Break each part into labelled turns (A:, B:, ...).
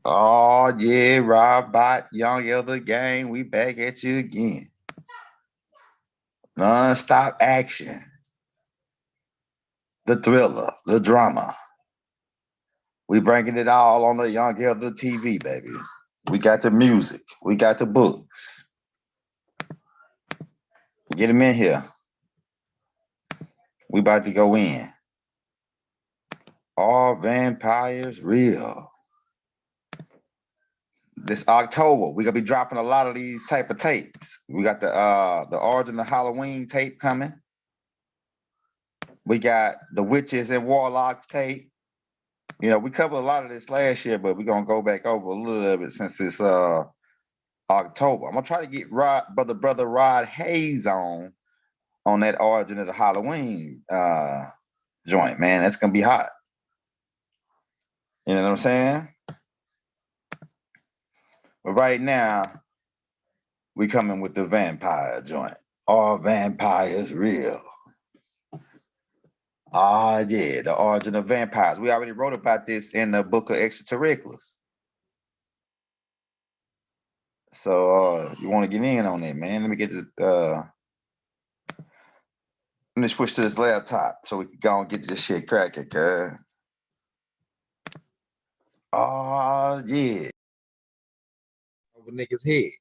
A: Oh yeah, Robot, Young Elder Gang, we back at you again. Non-stop action, the thriller, the drama. We bringing it all on the Young Elder TV, baby. We got the music, we got the books. Get them in here. We about to go in. All vampires real. This October, we're gonna be dropping a lot of these type of tapes. We got the Origin of Halloween tape coming. We got the Witches and Warlocks tape. You know, we covered a lot of this last year, but we're gonna go back over a little of it since it's October. I'm gonna try to get brother Rod Hayes on that Origin of the Halloween joint, man. That's gonna be hot. You know what I'm saying? But right now, we coming with the vampire joint. Are vampires real? Ah, yeah, the origin of vampires. We already wrote about this in the book of Extraterriculars. So you want to get in on it, man? Let me get the let me switch to this laptop so we can go and get this shit cracking, girl. Oh yeah. Over niggas' head.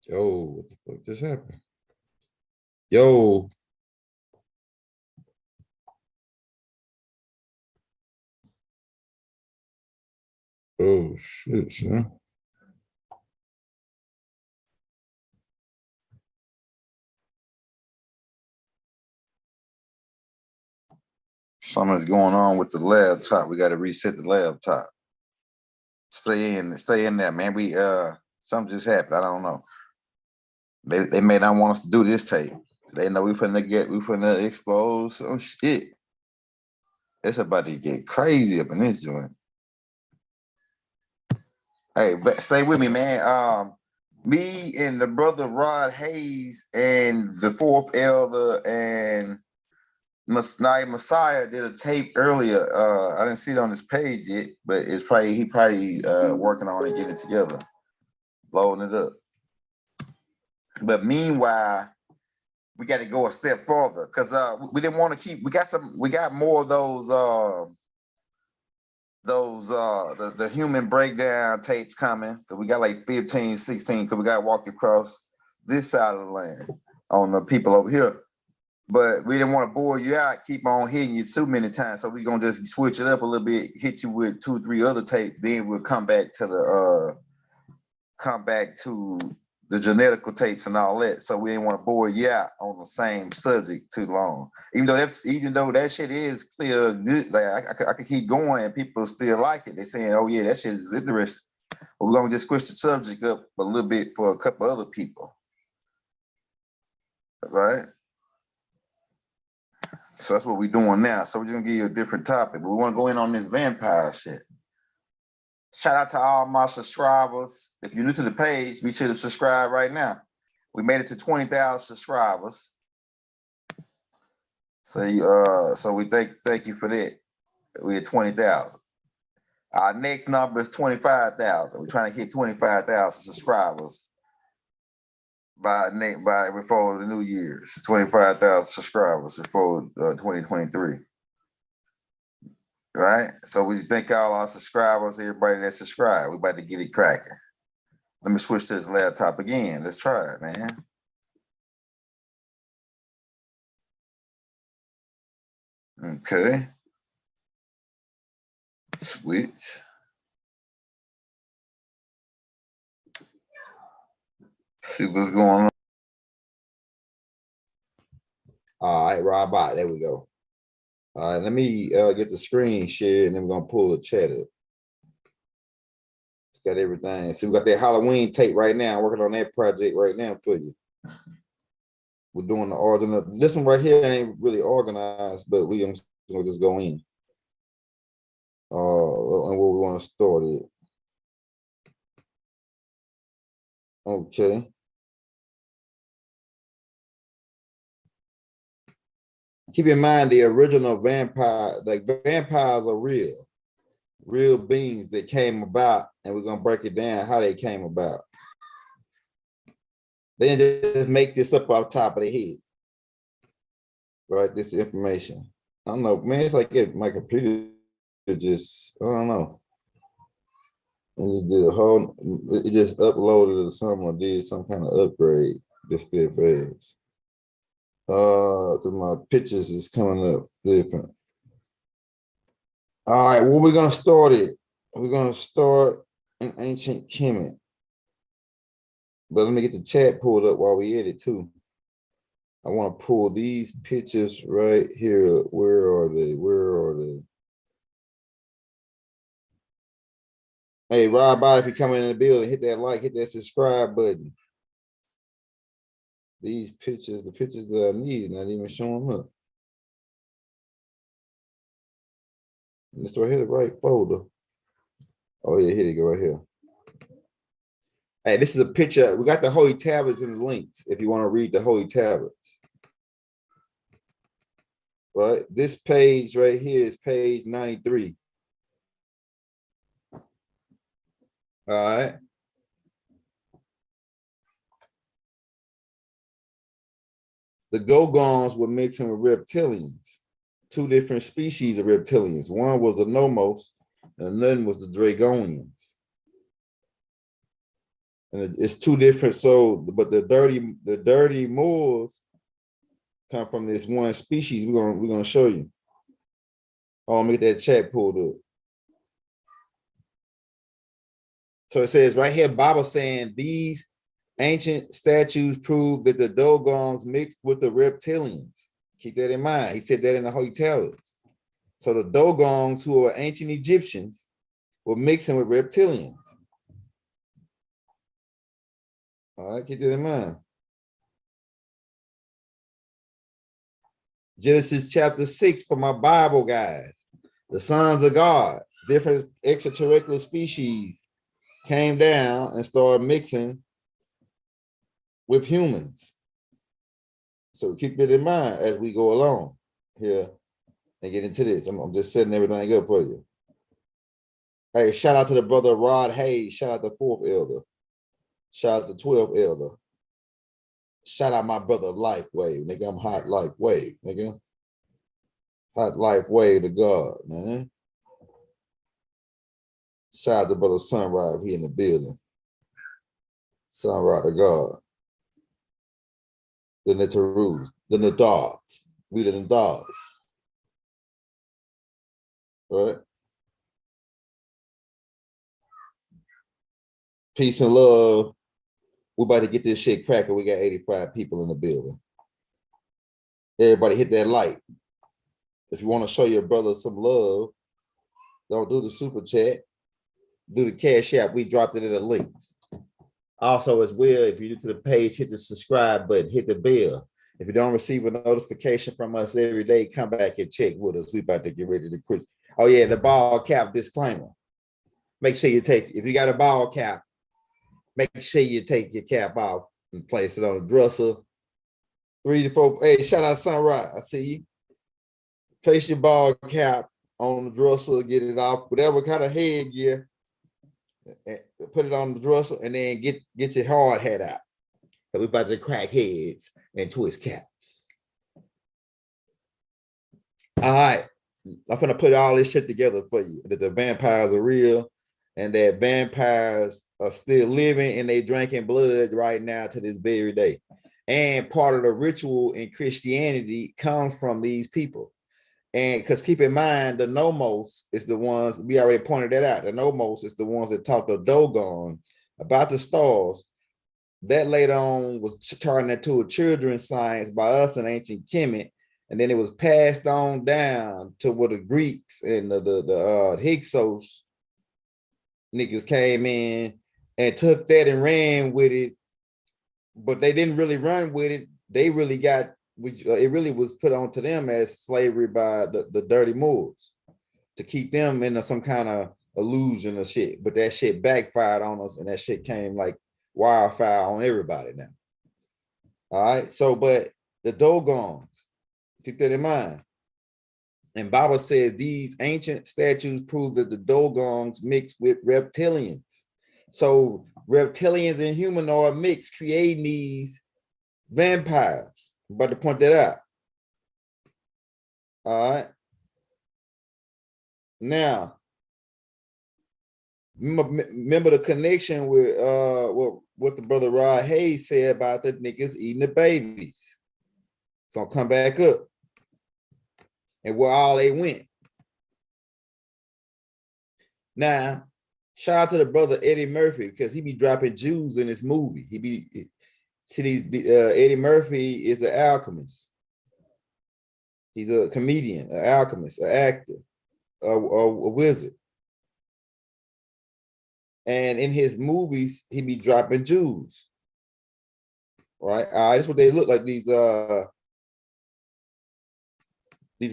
A: Yo, what the fuck just happened? Yo. Oh shit, son. Something's going on with the laptop. We got to reset the laptop. Stay in there, man. We something just happened. I don't know. They may not want us to do this tape. They know we finna expose some shit. It's about to get crazy up in this joint. Hey, but stay with me, man. Me and the brother Rod Hayes and the fourth elder and Messiah did a tape earlier. I didn't see it on his page yet, but he probably working on it, getting it together, blowing it up. But meanwhile, we got to go a step further because we didn't want to keep. We got more of the human breakdown tapes coming. So we got like 15, 16 because we got to walk across this side of the land on the people over here. But we didn't want to bore you out, keep on hitting you too many times. So we're gonna just switch it up a little bit, hit you with 2 or 3 other tapes, then we'll come back to the genetical tapes and all that. So we didn't want to bore you out on the same subject too long. Even though that shit is clear good, like I could keep going and people still like it. They're saying, oh yeah, that shit is interesting. But we're gonna just switch the subject up a little bit for a couple other people. Right? So that's what we're doing now. So we're gonna give you a different topic. But we want to go in on this vampire shit. Shout out to all my subscribers. If you're new to the page, be sure to subscribe right now. We made it to 20,000 subscribers. So we thank you for that. We at 20,000. Our next number is 25,000. We're trying to hit 25,000 subscribers before the New Year's. 25,000 subscribers before 2023. Right? So we thank all our subscribers, everybody that subscribed. We about to get it cracking. Let me switch to this laptop again. Let's try it, man. Okay. Switch. See what's going on. All right, Robot. There we go. All right, let me get the screen shared and then we're gonna pull the chat up. It's got everything. So we got that Halloween tape right now. Working on that project right now for you. We're doing the order. This one right here ain't really organized, but we'll just go in. And where we want to start it.
B: Okay. Keep in mind the original vampire, like vampires are real beings that came about, and we're gonna break it down how they came about. They didn't just make this up off the top of their head, right? This information. I don't know, man. It's like my computer just, I don't know. It just did a whole, it just uploaded or something or did some kind of upgrade this still fast. Because my pictures is coming up different. All right, well, we're gonna start it. We're gonna start in ancient Kemet. But let me get the chat pulled up while we edit too. I want to pull these pictures right here. Where are they? Where are they? Hey, Rob, by if you come in the building, hit that like, hit that subscribe button. These pictures, the pictures that I need, not even showing up. Let's right here, the right folder. Oh yeah, here they go right here. Hey, this is a picture. We got the Holy Tablets in the links if you want to read the Holy Tablets. Right, this page right here is page 93. All right. The Gogons were mixing with reptilians, two different species of reptilians. One was the Nomos, and another was the Dragonians. And it's two different. So, but the dirty Moors come from this one species. We're gonna show you. Oh, let me get that chat pulled up. So it says right here, Bible saying these ancient statues prove that the Dogons mixed with the reptilians. Keep that in mind. He said that in the Holy Tablets. So the Dogons, who are ancient Egyptians, were mixing with reptilians. All right, keep that in mind. Genesis chapter 6 for my Bible guys. The sons of God, different extraterrestrial species, came down and started mixing with humans. So keep it in mind as we go along here and get into this. I'm just setting everything up for you. Hey, shout out to the brother Rod Hayes. Shout out to 4th Elder. Shout out to 12th Elder. Shout out my brother Life Wave. Nigga, I'm hot Life Wave, nigga. Hot Life Wave to God, man. Shout out to brother Sunrise here in the building. Sunrise to God. The Netarus, the Nadars. We the Nadars. Right? Peace and love. We're about to get this shit cracking. We got 85 people in the building. Everybody hit that like. If you want to show your brother some love, don't do the super chat. Do the cash app. We dropped it in the links. Also, as well, if you're new to the page, hit the subscribe button, hit the bell. If you don't receive a notification from us every day, come back and check with us. We about to get ready to quit. Oh yeah, the ball cap disclaimer. Make sure you take, if you got a ball cap, make sure you take your cap off and place it on the dresser. 3 to 4. Hey, shout out Sunrise. I see you. Place your ball cap on the dresser, get it off, whatever kind of headgear. Put it on the dresser and then get your hard hat out. We're about to crack heads and twist caps. All right. I'm gonna put all this shit together for you. That the vampires are real and that vampires are still living and they drinking blood right now to this very day. And part of the ritual in Christianity comes from these people. And because keep in mind, the Nomos is the ones, we already pointed that out. The Nomos is the ones that taught the Dogons about the stars. That later on was turned into a children's science by us in ancient Kemet. And then it was passed on down to where the Greeks and the Hyksos niggas came in and took that and ran with it. But they didn't really run with it. They really got, it really was put onto them as slavery by the dirty Moors to keep them in some kind of illusion of shit. But that shit backfired on us and that shit came like wildfire on everybody now. All right. So, but the Dogons, keep that in mind. And Bible says these ancient statues prove that the Dogons mixed with reptilians. So reptilians and humanoid mix, creating these vampires. I'm about to point that out. All right. Now, remember the connection with what the brother Rod Hayes said about the niggas eating the babies. It's gonna come back up. And where all they went. Now, shout out to the brother Eddie Murphy, because he be dropping Jews in this movie. Eddie Murphy is an alchemist. He's a comedian, an alchemist, an actor, a wizard. And in his movies, he be dropping Jews. Right? That's what they look like, these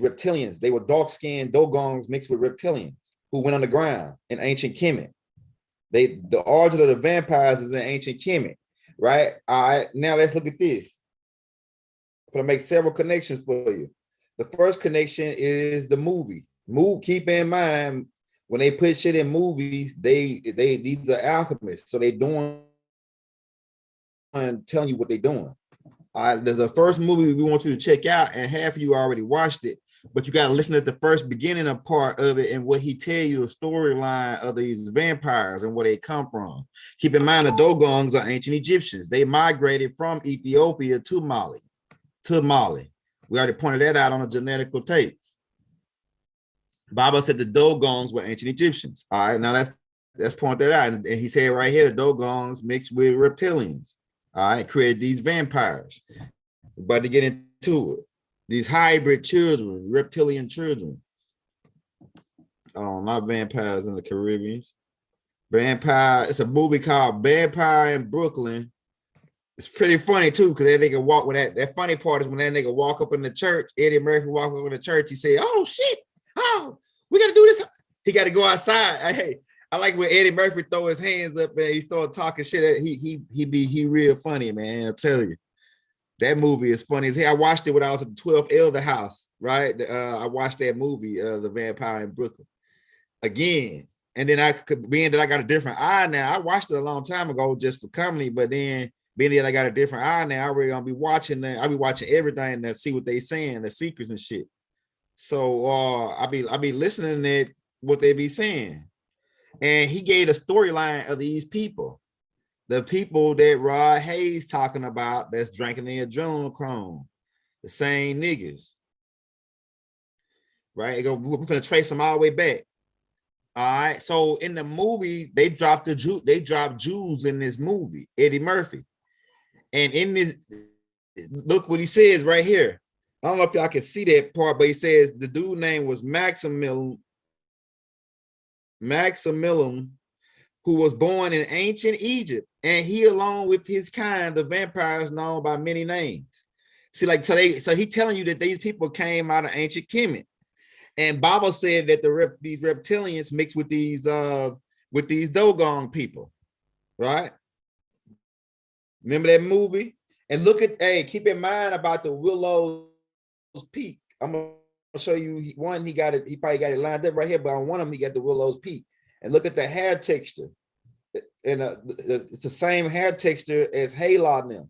B: reptilians. They were dark-skinned Dogons mixed with reptilians who went underground in ancient Kemet. The origin of the vampires is in ancient Kemet, right? All right, now let's look at this. I'm gonna make several connections for you. The first connection is the movie. Keep in mind, when they put shit in movies, these are alchemists, so they doing and telling you what they're doing. There's the first movie we want you to check out, and half of you already watched it, but you got to listen at the first beginning of part of it and what he tell you the storyline of these vampires and where they come from. Keep in mind, the Dogons are ancient Egyptians. They migrated from Ethiopia to Mali. We already pointed that out on the genetical tapes. Bible said the Dogons were ancient Egyptians. All right, now let's point that out. And he said right here, the Dogons mixed with reptilians. All right, created these vampires. We're about to get into it. These hybrid children, reptilian children. Oh, not vampires in the Caribbean. Vampire, it's a movie called Vampire in Brooklyn. It's pretty funny too, because that nigga walk with that funny part is when that nigga walk up in the church, Eddie Murphy walk up in the church, he say, oh shit, oh, we gotta do this. He got to go outside. Hey, I like when Eddie Murphy throw his hands up and he start talking shit. He real funny, man. I'm telling you, that movie is funny as hell. I watched it when I was at the 12th Elder House, right? I watched that movie, The Vampire in Brooklyn, again. And then being that I got a different eye now, I watched it a long time ago just for comedy, but then being that I got a different eye now, I really gonna be watching that. I'll be watching everything to see what they saying, the secrets and shit. So I'll be listening to what they be saying. And he gave a storyline of these people, the people that Rod Hayes talking about that's drinking their adrenochrome, the same niggas, right? We're gonna trace them all the way back. All right. So in the movie, they dropped Jews in this movie, Eddie Murphy, and in this, look what he says right here. I don't know if y'all can see that part, but he says the dude name was Maximilian, who was born in ancient Egypt, and he, along with his kind, the vampires, known by many names. See, like today, so he telling you that these people came out of ancient Kemet, and Bible said that these reptilians mixed with these Dogon people, right? Remember that movie? And look at, hey, keep in mind about the Willow's Peak. I'm gonna show you one. He probably got it lined up right here, but on one of them he got the Willow's Peak. And look at the hair texture. And it's the same hair texture as Hala and them.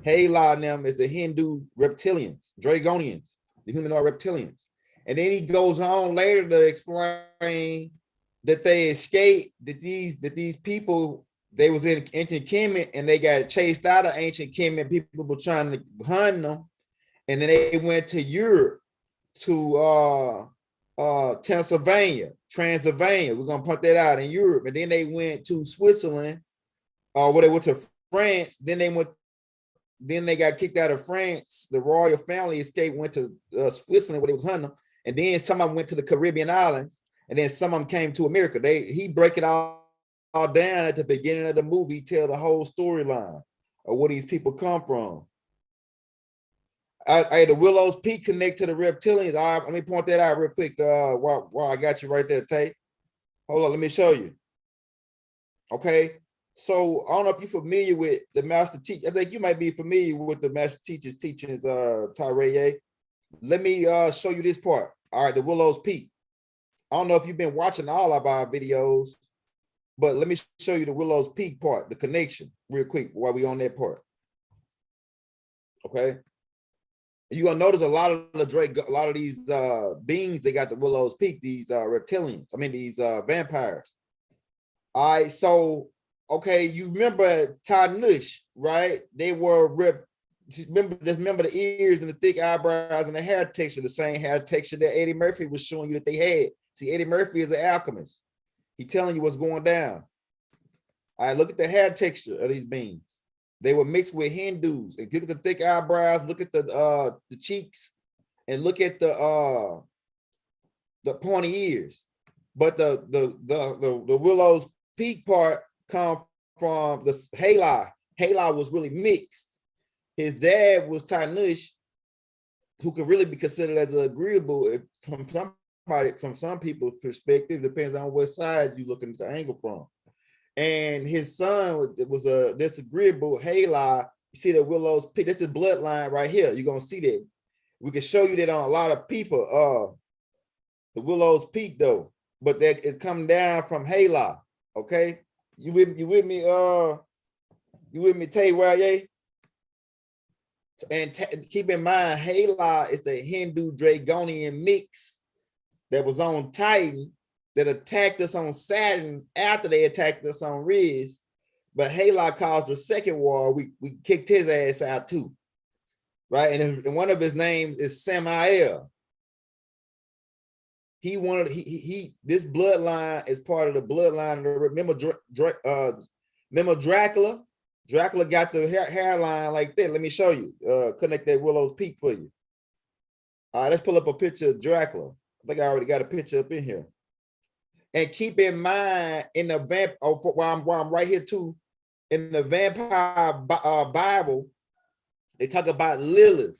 B: Hala and them is the Hindu reptilians, Dragonians, the humanoid reptilians. And then he goes on later to explain that they escaped, that these people, they was in ancient Kemet and they got chased out of ancient Kemet. People were trying to hunt them. And then they went to Europe, to Transylvania. We're gonna put that out in Europe. And then they went to Switzerland, where they went to France. Then they got kicked out of France. The royal family escaped, went to Switzerland where they was hunting them. And then some of them went to the Caribbean islands, and then some of them came to America. He break it all down at the beginning of the movie, tell the whole storyline of where these people come from. The Willow's Peak connect to the reptilians. All right, let me point that out real quick. While I got you right there, Tay. Hold on, let me show you. Okay, So I don't know if you're familiar with the master teacher. I think you might be familiar with the master teacher's teachings, Tyree. Let me show you this part. All right, the Willow's Peak. I don't know if you've been watching all of our videos, but let me show you the Willow's Peak part, the connection, real quick while we on that part. Okay. You're gonna notice a lot of these beings, they got the Willow's Peak, these reptilians, I mean these vampires. All right, so okay, you remember Tanush, right? They were remember the ears and the thick eyebrows and the hair texture, the same hair texture that Eddie Murphy was showing you that they had. See, Eddie Murphy is an alchemist. He's telling you what's going down. All right, look at the hair texture of these beings. They were mixed with Hindus. And look at the thick eyebrows, look at the cheeks, and look at the pointy ears. But the Willow's Peak part come from the Hali. Hali was really mixed. His dad was Tanush, who could really be considered as agreeable from some people's perspective, depends on what side you looking at the angle from. And his son was a disagreeable Hali. You see the Willow's Peak. This is bloodline right here. You're gonna see that. We can show you that on a lot of people. The Willow's Peak though, but that is coming down from Hali. Okay, you with me? You with me, Tay? And keep in mind, Hali is the Hindu Dragonian mix that was on Titan that attacked us on Saturn after they attacked us on Riz. But Hali caused the second war. We kicked his ass out too, right? And one of his names is Samael. He wanted this bloodline is part of the bloodline. Remember Dracula? Dracula got the hairline like that. Let me show you. Connect that Willow's Peak for you. All right, let's pull up a picture of Dracula. I think I already got a picture up in here. And keep in mind, in the while I'm right here too, in the vampire Bible, they talk about Lilith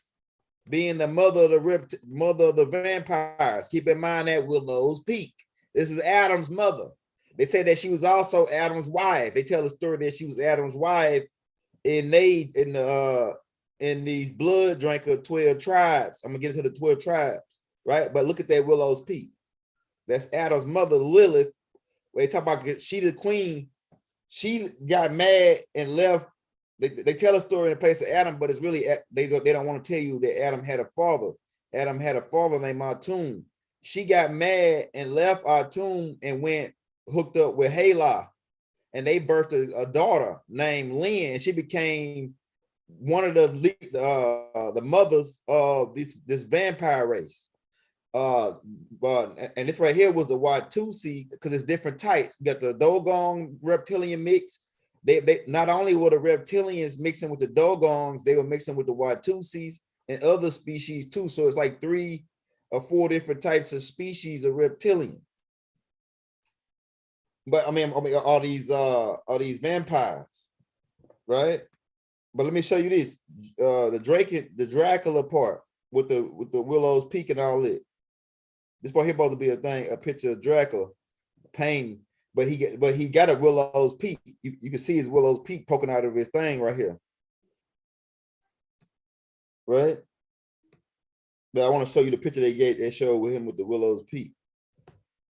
B: being the mother of the vampires. Keep in mind that Willow's Peak. This is Adam's mother. They say that she was also Adam's wife. They tell the story that she was Adam's wife in these blood drinker 12 tribes. I'm gonna get into the 12 tribes, right? But look at that Willow's Peak. That's Adam's mother, Lilith. Where they talk about she the queen. She got mad and left. They tell a story in the place of Adam, but it's really they don't want to tell you that Adam had a father. Adam had a father named Atum. She got mad and left Atum and went hooked up with Hali, and they birthed a daughter named Lynn. She became one of the mothers of this vampire race. And this right here was the Watusi, because it's different types. You got the Dogon reptilian mix. They not only were the reptilians mixing with the Dogons, they were mixing with the Watusis and other species too. So it's like 3 or 4 different types of species of reptilian. But I mean all these vampires, right? But let me show you this. The Dracula part with the Willow's Peak and all that. This part here supposed to be a picture of Dracula painting, but he got a Willow's Peak. You can see his Willow's Peak poking out of his thing right here. Right? But I want to show you the picture they showed with him with the Willow's Peak.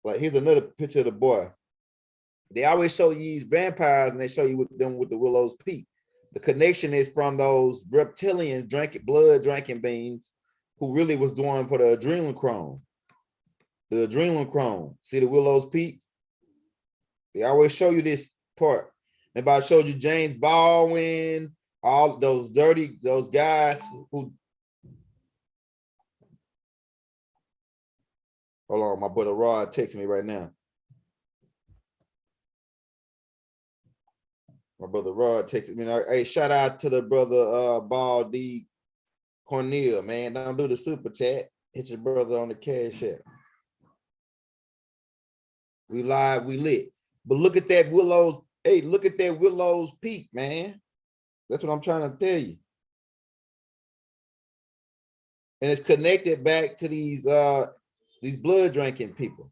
B: Like here's another picture of the boy. They always show you these vampires and they show you with the Willow's Peak. The connection is from those reptilians, blood drinking beings, who really was doing for the adrenochrome. The adrenochrome. See the Willow's Peak? They always show you this part. If I showed you James Baldwin, all those guys who. Hold on, my brother Rod texting me right now. My brother Rod texted me. Hey, shout out to the brother Ball D Cornel, man. Don't do the super chat. Hit your brother on the cash app. We live, we lit. But look at that Willow's. Hey, look at that Willow's Peak, man. That's what I'm trying to tell you. And it's connected back to these blood drinking people.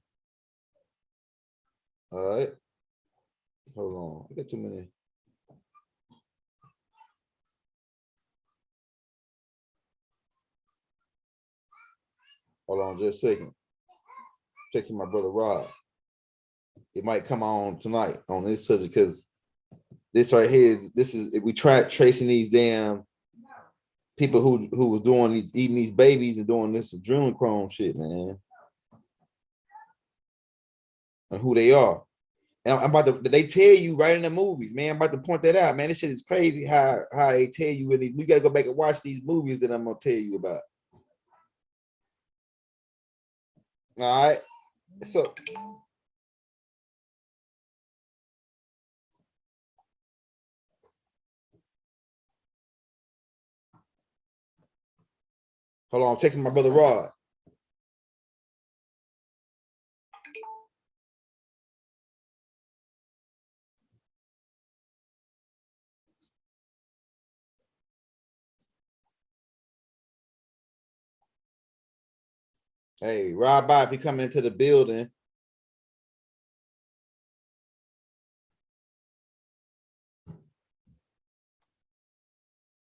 B: All right. Hold on. I got too many. Hold on just a second. Texting my brother Rod. It might come on tonight on this subject because this right here is we tried tracing these damn people who was doing these, eating these babies and doing this adrenochrome shit, man. And who they are. And I'm about to, they tell you right in the movies, man. I'm about to point that out, man. This shit is crazy how they tell you in these. We gotta go back and watch these movies that I'm gonna tell you about. All right. So hold on, I'm texting my brother Rod. Hey, Rod, by if you come into the building.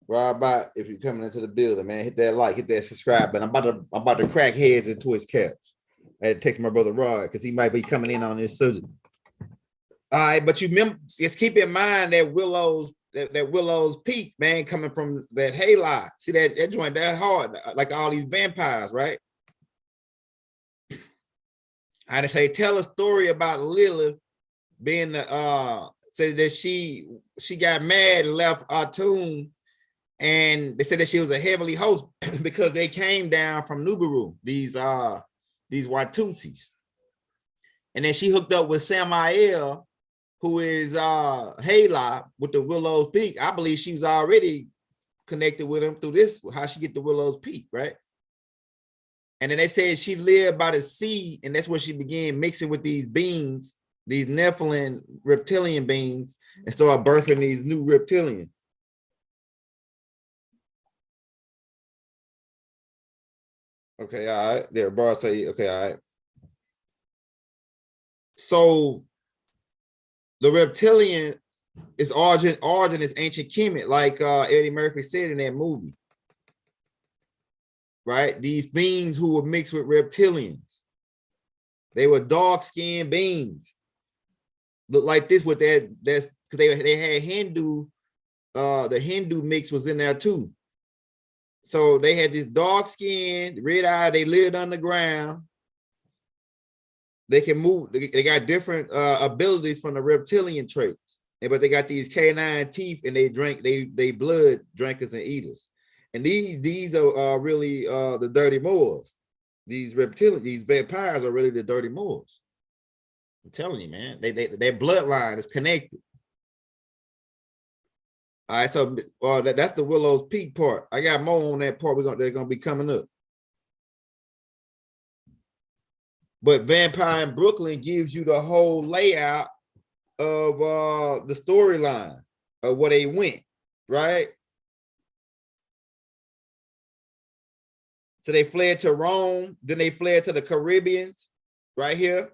B: Rod, by if you're coming into the building, man, hit that like, hit that subscribe button. I'm about to crack heads into his caps. I had to text my brother Rod because he might be coming in on this subject. All right, but you remember, just keep in mind that Willow's Peak, man, coming from that halide. See that joint that hard, like all these vampires, right? And if they tell a story about Lilith being the said that she got mad and left Atum, and they said that she was a heavenly host because they came down from Nubaru, these Watutsis. And then she hooked up with Samael, who is Hala with the Willow's Peak. I believe she was already connected with him through this, how she get the Willow's Peak, right? And then they said she lived by the sea, and that's where she began mixing with these beings, these Nephilim reptilian beings, and started birthing these new reptilians. Okay, all right. There, bro, say, okay, all right. So the reptilian is origin is ancient Kemet, like Eddie Murphy said in that movie. Right? These beings who were mixed with reptilians. They were dark-skinned beings. Look like this with that's because they had Hindu, the Hindu mix was in there too. So they had this dark skin, red eye, they lived underground. They can move, they got different abilities from the reptilian traits. But they got these canine teeth and they drink, they blood drinkers and eaters. And these are really the dirty Moors. These reptilian, these vampires are really the dirty Moors. I'm telling you, man, their bloodline is connected. All right, so that's the Willow's Peak part. I got more on that part. They're gonna be coming up. But Vampire in Brooklyn gives you the whole layout of the storyline of where they went, right? So they fled to Rome, then they fled to the Caribbeans, right here.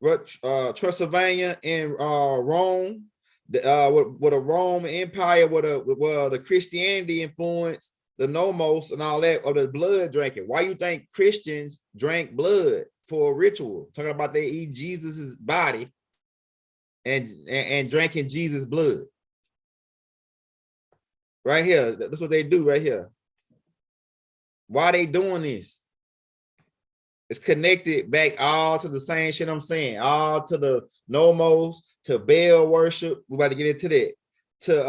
B: Transylvania and Rome, with a Rome Empire, with the Christianity influence, the nomos and all that, of the blood drinking. Why you think Christians drank blood for a ritual? Talking about they eat Jesus's body and drinking Jesus' blood. Right here, that's what they do right here. Why they doing this? It's connected back all to the same shit I'm saying, all to the nomos, to Baal worship. We're about to get into that. To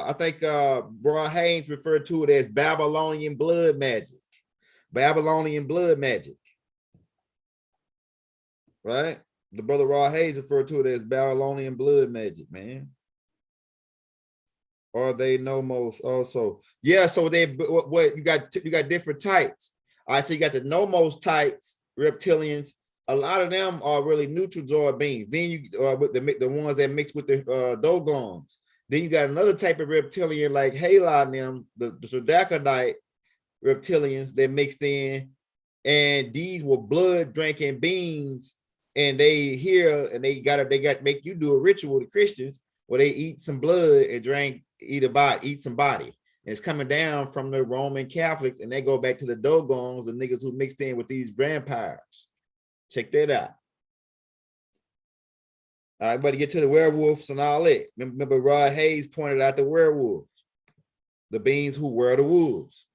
B: I think Brian Haynes referred to it as Babylonian blood magic. Babylonian blood magic. Right? The brother Raw Hayes referred to it as Babylonian blood magic, man. Are they nomos also? Yeah, so they what you got different types. All right, so you got the nomos types, reptilians. A lot of them are really neutral droid beings. Then you with the ones that mix with the Dogons. Then you got another type of reptilian like Halon and them, the Zodiacite reptilians that mixed in, and these were blood drinking beings, and they here and they got make you do a ritual to Christians where they eat some blood and eat some body. It's coming down from the Roman Catholics, and they go back to the Dogons, the niggas who mixed in with these vampires. Check that out. All right, to get to the werewolves and all that. Remember Rod Hayes pointed out the werewolves, the beings who were the wolves,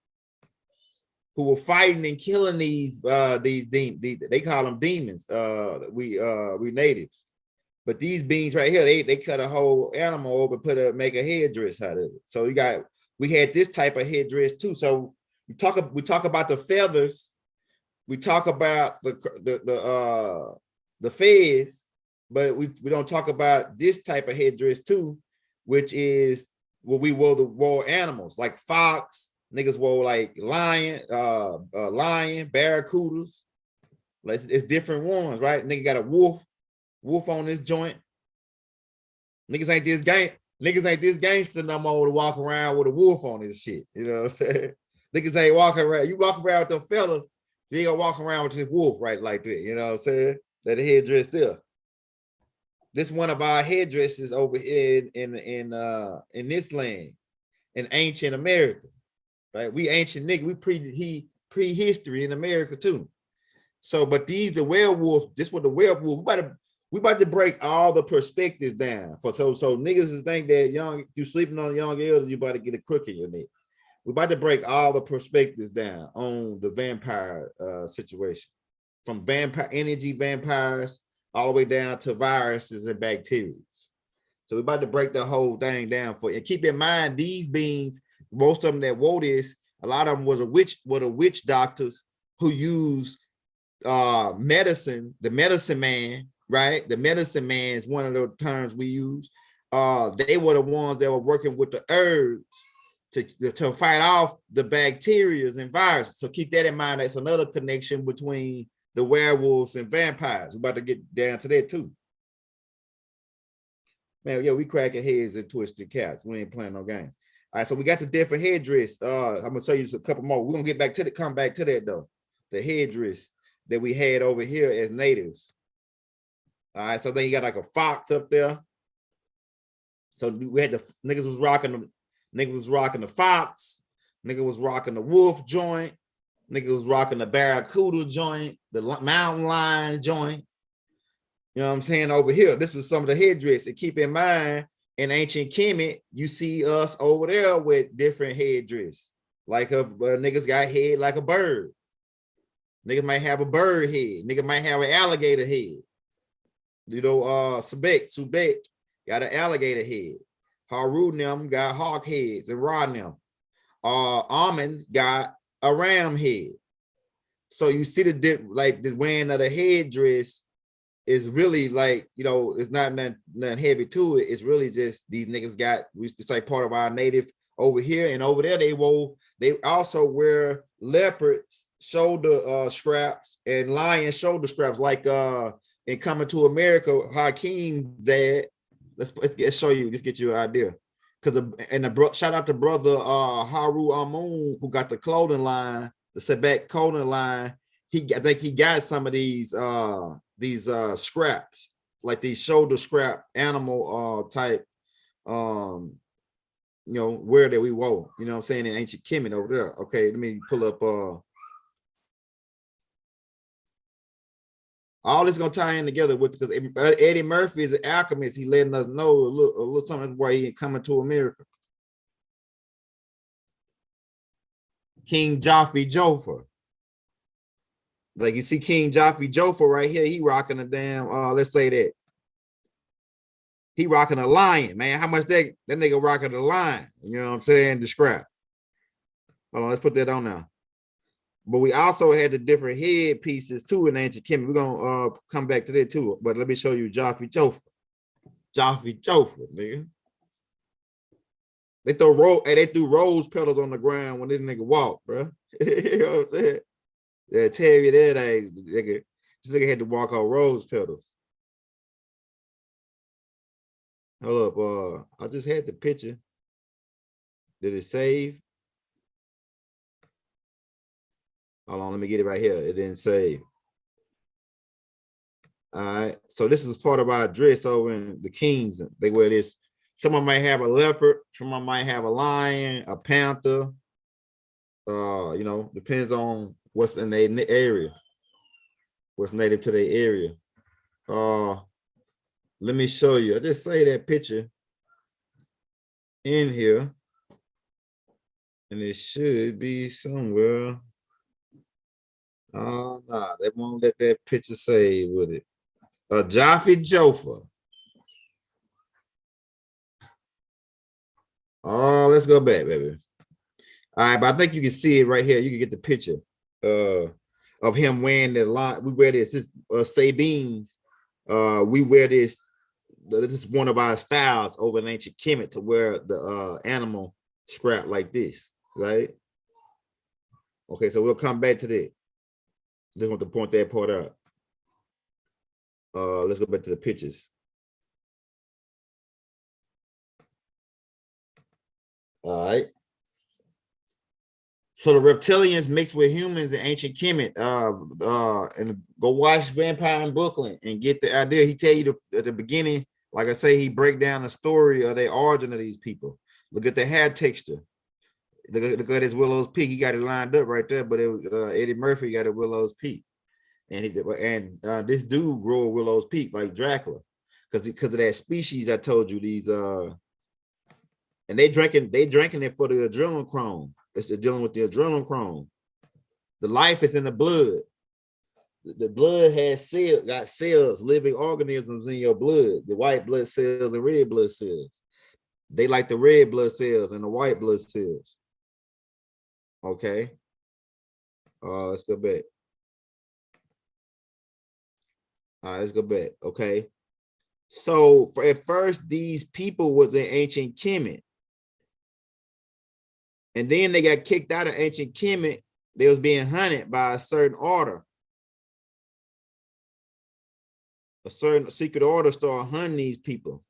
B: who were fighting and killing these they call them demons. We natives. But these beings right here, they cut a whole animal open, make a headdress out of it. So we had this type of headdress too. So we talk about the feathers, we talk about the fez, but we don't talk about this type of headdress too, which is what we wore animals like fox, niggas wore like lion, barracudas. Like it's different ones, right? Nigga got a wolf on this joint. Niggas ain't this gangster no more to walk around with a wolf on this shit. You know what I'm saying? Niggas ain't walking around. You walk around with them fellas, you ain't gonna walk around with this wolf right like that. You know what I'm saying? That the headdress there. This one of our headdresses over here in this land, in ancient America. Right? We ancient nigga, we prehistory in America too. So, but these the werewolves, this what the werewolf, we about to break all the perspectives down. So niggas is think that you sleeping on young elders, you about to get a crook in your neck. We're about to break all the perspectives down on the vampire situation. From vampire energy vampires all the way down to viruses and bacteria. So we're about to break the whole thing down for you. And keep in mind, these beings, most of them that wrote this, a lot of them were witch doctors who used medicine, the medicine man, right? The medicine man is one of the terms we use. They were the ones that were working with the herbs to fight off the bacteria and viruses. So keep that in mind. That's another connection between the werewolves and vampires. We're about to get down to that too. Man, yeah, we cracking heads and twisted cats. We ain't playing no games. All right, so we got the different headdress. I'm gonna show you just a couple more. We're gonna come back to that though. The headdress that we had over here as natives. All right, so then you got like a fox up there. So we had the niggas was rocking the fox, nigga was rocking the wolf joint, nigga was rocking the barracuda joint, the mountain lion joint. You know what I'm saying? Over here, this is some of the headdress. And keep in mind, in ancient Kemet, you see us over there with different headdress. Like niggas got head like a bird. Nigga might have a bird head. Nigga might have an alligator head. You know, Subek got an alligator head. Haru them got hawk heads and Ra them. Almonds got a ram head. So you see the wearing of the headdress is really like, you know, it's not nothing heavy to it. It's really just these niggas it's like part of our native over here, and over there they also wear leopards shoulder scraps and lion shoulder scraps, like in Coming to America, Hakeem dad. Let's show you, let's get you an idea. Shout out to brother Haru Amun, who got the clothing line, the Sebek clothing line. I think he got some of these scraps, like these shoulder scrap animal type wear that we wore, you know what I'm saying, in ancient Kemet over there. Okay, let me pull up all this gonna tie in together with, because Eddie Murphy is an alchemist. He letting us know a little something why he Coming to America. King Jaffe Joffer. Like you see King Jaffe Joffer right here, he rocking a damn, let's say that. He rocking a lion, man. How much that nigga rocking a lion? You know what I'm saying? The scrap. Hold on, let's put that on now. But we also had the different head pieces too in ancient Kemet. We're gonna come back to that too. But let me show you Jaffe Joffer. Jaffe Joffer, nigga. They threw rose petals on the ground when this nigga walked, bro. You know what I'm saying? They tell you that nigga. This nigga had to walk on rose petals. Hold up, I just had the picture. Did it save? Hold on, let me get it right here. It didn't save. All right, so this is part of our dress over in the Kings. They wear this Someone might have a leopard, someone might have a lion, a panther. You know, depends on what's in their area, what's native to their area. Let me show you. I just say that picture in here, and it should be somewhere. Oh, nah, they won't let that picture save with it. Jaffe Joffa. Oh, let's go back, baby. All right, but I think you can see it right here. You can get the picture of him wearing the line. We wear this Sabines. We wear this. This is one of our styles over in ancient Kemet, to wear the animal scrap like this, right? Okay, so we'll come back to that. Just want to point that part out. Let's go back to the pictures. All right. So the reptilians mixed with humans in ancient Kemet. And go watch Vampire in Brooklyn and get the idea. He tell you at the beginning, like I say, he break down the story of the origin of these people. Look at the hair texture. Look at his Willow's Peak. He got it lined up right there, but it was Eddie Murphy got a Willow's Peak, and this dude grow a Willow's Peak like Dracula, because of that species I told you. These and they drinking it for the adrenochrome. It's dealing with the adrenochrome. The life is in the blood. The blood has got cells, living organisms in your blood. The white blood cells and red blood cells. They like the red blood cells and the white blood cells. Okay. Let's go back. All right, let's go back. Okay. So at first, these people was in ancient Kemet. And then they got kicked out of ancient Kemet. They was being hunted by a certain order. A certain secret order started hunting these people.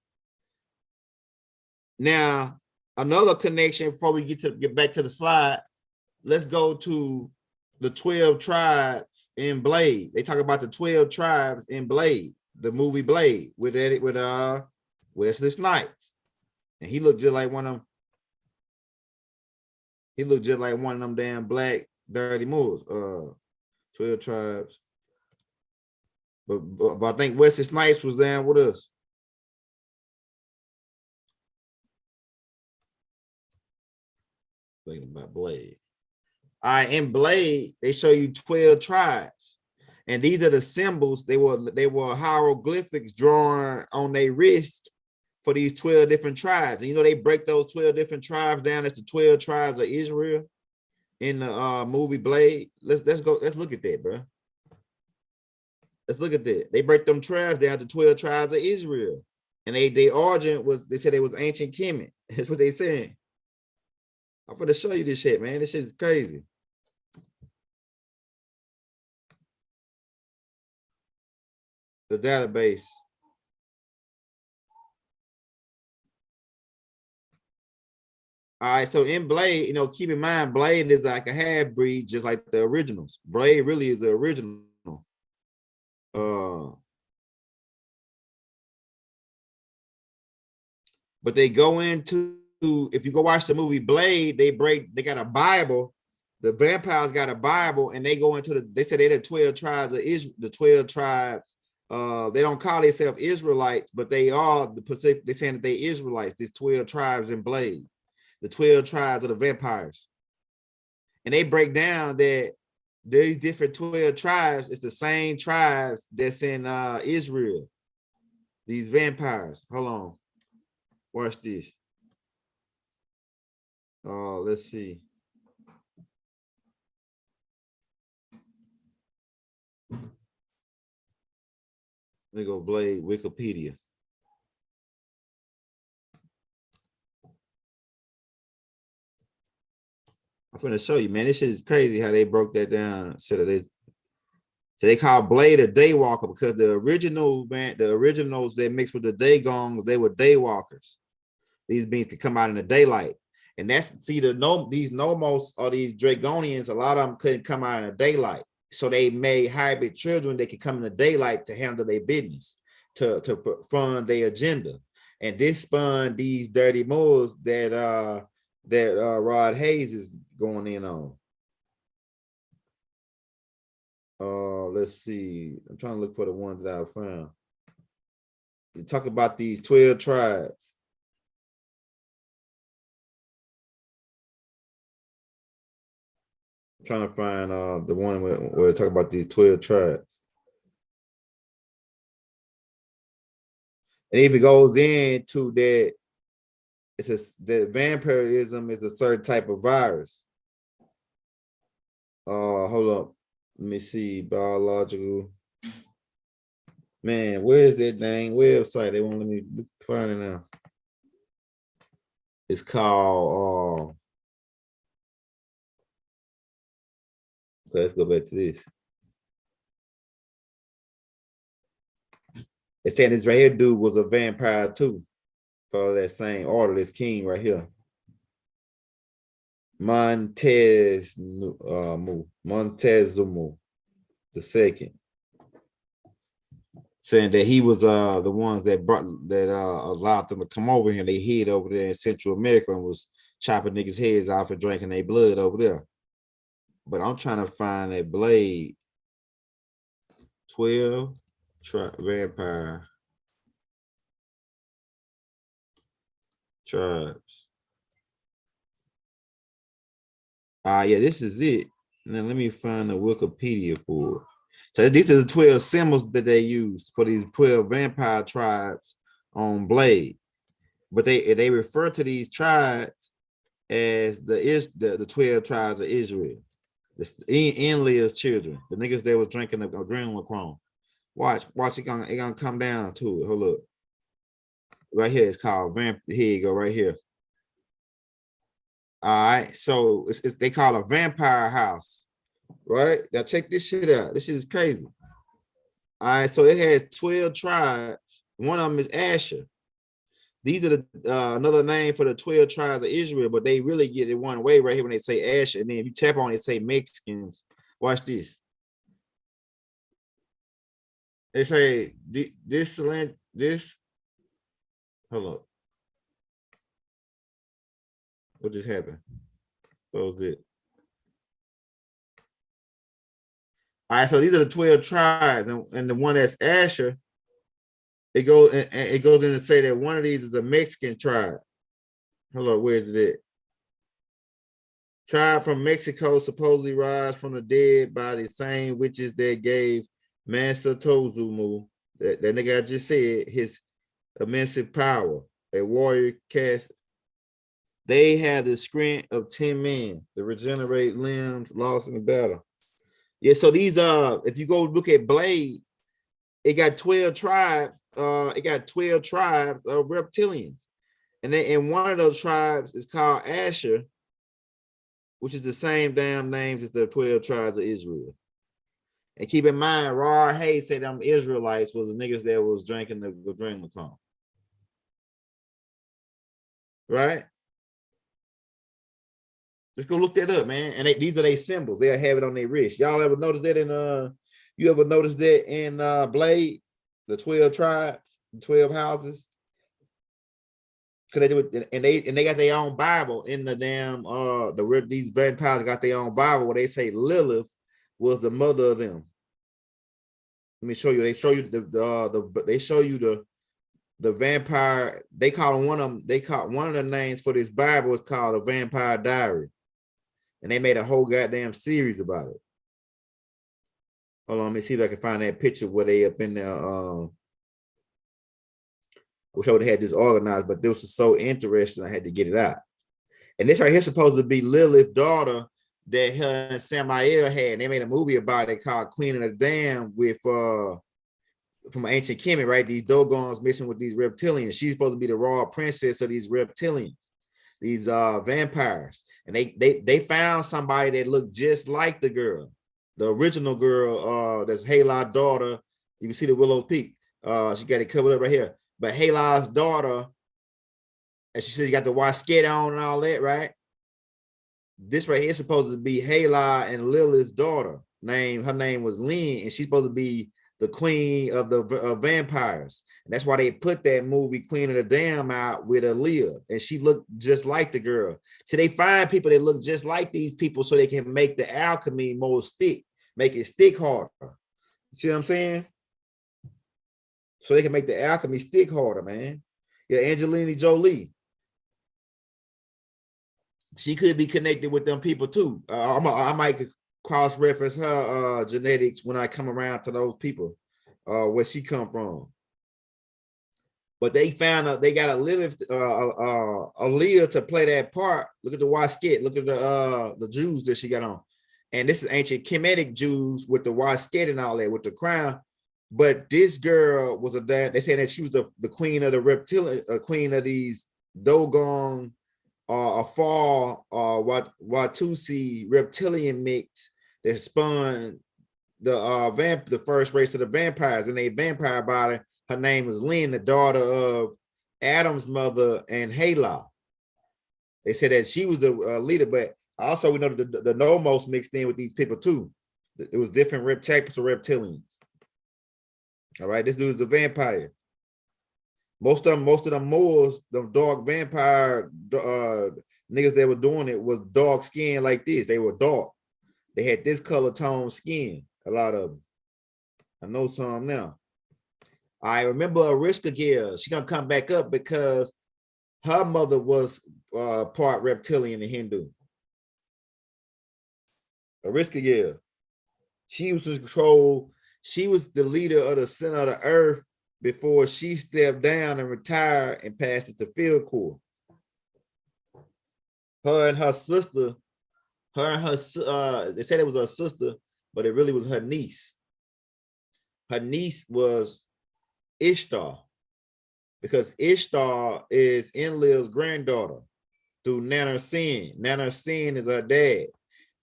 B: Now, another connection before we get back to the slide, let's go to the 12 tribes in Blade. They talk about the 12 tribes in Blade, the movie Blade, with Wesley Snipes. And he looked just like one of them. He looked just like one of them damn black dirty Moors. 12 tribes. But I think Wesley Snipes was down with us. Thinking about Blade. All right, in Blade, they show you 12 tribes. And these are the symbols. They were hieroglyphics drawn on their wrist for these 12 different tribes. And you know, they break those 12 different tribes down as the 12 tribes of Israel in the movie Blade. Let's look at that, bro. Let's look at that. They break them tribes down to 12 tribes of Israel. And their origin was, they said it was ancient Kemet. That's what they saying. I'm gonna show you this shit, man. This shit is crazy. The database. All right, so in Blade, you know, keep in mind, Blade is like a half breed, just like the originals. Blade really is the original. But they go into, if you go watch the movie Blade, they got a Bible. The vampires got a Bible, and they go into they say they're the 12 tribes of Israel, the 12 tribes. They don't call themselves Israelites, but they are the Pacific. They're saying that they Israelites, these 12 tribes in Blade, the 12 tribes of the vampires. And they break down that these different 12 tribes, it's the same tribes that's in Israel. These vampires. Hold on. Watch this. Oh, let's see. Let me go Blade Wikipedia. I'm going to show you, man. This shit is crazy how they broke that down. So they call Blade a daywalker because the originals that mixed with the Dagons, they were daywalkers. These beings could come out in the daylight. And that's, these Nomos or these Dragonians, a lot of them couldn't come out in the daylight. So they made hybrid children that could come in the daylight to handle their business, to fund their agenda. And this spun these dirty moors that Rod Hayes is going in on. Let's see. I'm trying to look for the ones that I found. You talk about these 12 tribes. I'm trying to find the one where it talk about these 12 tribes. And if it goes into that, that vampirism is a certain type of virus. Hold up. Let me see. Biological. Man, where is that dang website? They won't let me find it now. It's called okay, let's go back to this. It's saying this right here dude was a vampire too. For that same order, this king right here. Montezuma the second. Saying that he was the ones that allowed them to come over here. They hid over there in Central America and was chopping niggas' heads off and drinking their blood over there. But I'm trying to find that blade. 12 vampire tribes. Yeah, this is it. Now let me find the Wikipedia for it. So these are the 12 symbols that they use for these 12 vampire tribes on Blade. But they refer to these tribes as the 12 tribes of Israel. In Leah's children, the niggas that was drinking the adrenochrome. Watch it gonna come down to it. Hold up. Right here, it's called Here you go, right here. All right, so they call it a vampire house, right? Now check this shit out. This shit is crazy. All right, so it has 12 tribes. One of them is Asher. These are the another name for the 12 tribes of Israel, but they really get it one way right here when they say Asher. And then if you tap on it, say Mexicans. Watch this. They say this. Hold up. What just happened? Close it. All right, so these are the 12 tribes, and the one that's Asher, it goes in to say that one of these is a Mexican tribe. Hello, where is it at? Tribe from Mexico supposedly rise from the dead by the same witches that gave Master Tozumu, that nigga I just said, his immense power, a warrior cast. They have the strength of 10 men to regenerate limbs lost in the battle. Yeah, so these if you go look at Blade, it got 12 tribes. It got 12 tribes of reptilians, and one of those tribes is called Asher, which is the same damn names as the 12 tribes of Israel. And keep in mind, Rod Hayes said them Israelites was the niggas that was drinking the adrenochrome. Right? Just go look that up, man. And these are their symbols. They'll have it on their wrist. Y'all ever notice that you ever notice that in Blade, the 12 tribes, the 12 houses? Cause they do it, and they got their own Bible in the damn these vampires got their own Bible where they say Lilith was the mother of them. Let me show you. They show you the vampire. They call one of them. They call one of the names for this Bible is called a Vampire Diary, and they made a whole goddamn series about it. Hold on, let me see if I can find that picture where they up in there. Wish I would have had this organized, but this was so interesting, I had to get it out. And this right here is supposed to be Lilith's daughter that her and Samael had. And they made a movie about it called Queen of the Dam with from ancient Kemet, right? These Dogons mixing with these reptilians. She's supposed to be the royal princess of these reptilians, these vampires. And they found somebody that looked just like the girl, the original girl, that's Halah's daughter. You can see the Willow's Peak. She got it covered up right here. But Halah's daughter, and she said you got the white skate on and all that, right? This right here is supposed to be Halah and Lilith's daughter. Her name was Lynn, and she's supposed to be the queen of the vampires. And that's why they put that movie Queen of the Damned out with Aaliyah, and she looked just like the girl. So they find people that look just like these people so they can make the alchemy more stick, make it stick harder. You see what I'm saying? So they can make the alchemy stick harder, man. Yeah, Angelina Jolie. She could be connected with them people too. I might cross-reference her genetics when I come around to those people, where she come from. But they found out they got a Lilith, Aaliyah to play that part. Look at the wasket. Look at the Jews that she got on. And this is ancient Kemetic Jews with the wasket and all that, with the crown. But this girl was they said that she was the queen of the reptilian, queen of these Dogon, Afar, Watusi reptilian mix that spun the first race of the vampires, and a vampire body. Her name is Lynn, the daughter of Adam's mother and Hala. They said that she was the leader, but also we know the Nomos mixed in with these people too. It was different types of reptilians. All right, this dude's a vampire. Most of them Moors, the dark vampire niggas that were doing it was dark skin like this. They were dark. They had this color tone skin. A lot of them. I know some now. I remember Ariska Gill. She's gonna come back up because her mother was part reptilian and Hindu. Ariska Gill. She was in control. She was the leader of the center of the earth before she stepped down and retired and passed it to Field Corps. Her and her sister, they said it was her sister, but it really was her niece. Her niece was Ishtar, because Ishtar is Enlil's granddaughter through Nana Sin. Nana Sin is her dad.